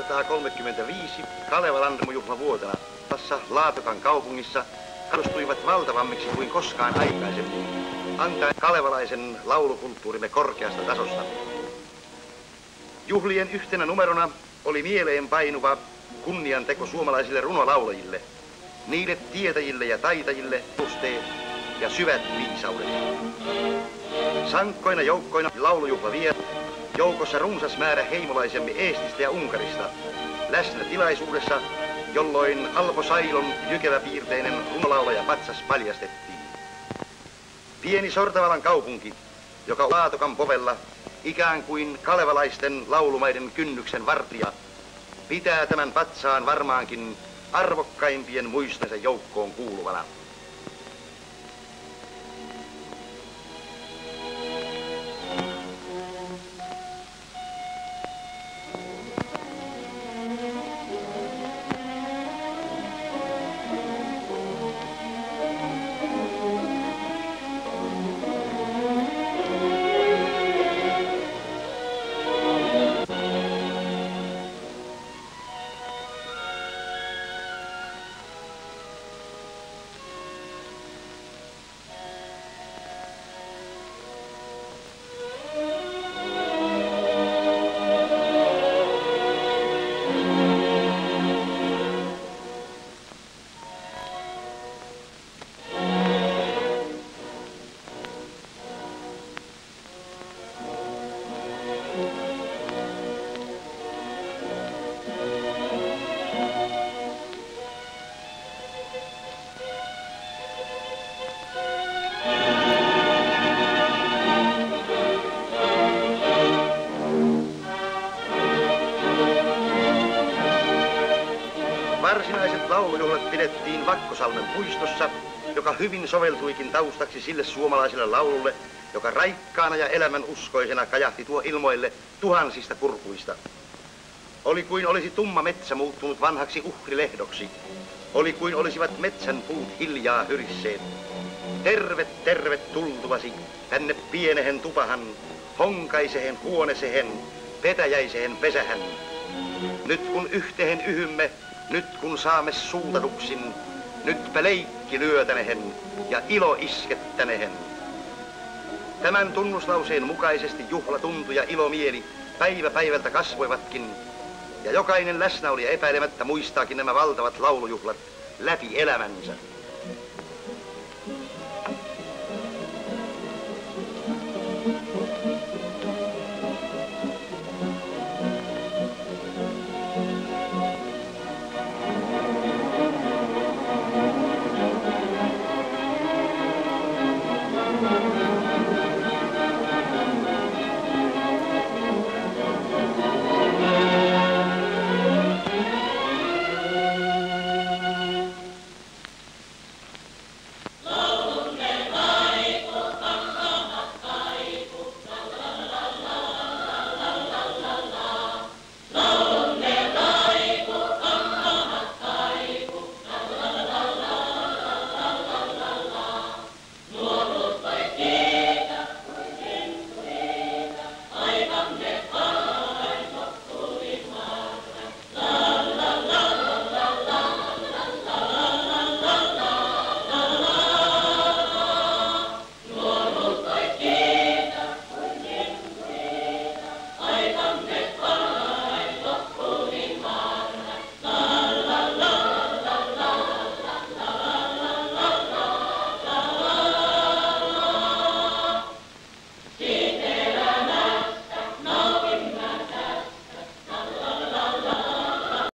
1935 Kalevalan juhlavuotena tässä Laatokan kaupungissa kannustuivat valtavammiksi kuin koskaan aikaisemmin, antaen kalevalaisen laulukulttuurimme korkeasta tasosta. Juhlien yhtenä numerona oli mieleen painuva kunnianteko suomalaisille runolaulajille, niille tietäjille ja taitajille tusteet ja syvät viisaudet. Sankkoina joukkoina laulujuhla vie, joukossa runsas määrä heimolaisemme Eestistä ja Unkarista, läsnä tilaisuudessa, jolloin Alpo Sailon jykeväpiirteinen runolaulaja patsas paljastettiin. Pieni Sortavalan kaupunki, joka on Laatokan povella, ikään kuin kalevalaisten laulumaiden kynnyksen vartija, pitää tämän patsaan varmaankin arvokkaimpien muistensa joukkoon kuuluvana. Varsinaiset laulujuhlat pidettiin Vakkosalmen puistossa, joka hyvin soveltuikin taustaksi sille suomalaiselle laululle, joka raikkaana ja elämän uskoisena kajahti tuo ilmoille tuhansista kurkuista. Oli kuin olisi tumma metsä muuttunut vanhaksi uhrilehdoksi. Oli kuin olisivat metsän puut hiljaa hyrisseet. Terve, terve tultuvasi tänne pienehen tupahan, honkaisehen huonesehen, petäjäisehen pesähän. Nyt kun yhtehen yhymme, nyt kun saamme suutaduksin, nytpä leikki lyötänehen ja ilo iskettänehen. Tämän tunnuslauseen mukaisesti juhlatuntu ja ilomieli päivä päivältä kasvoivatkin, ja jokainen läsnäolija epäilemättä muistaakin nämä valtavat laulujuhlat läpi elämänsä.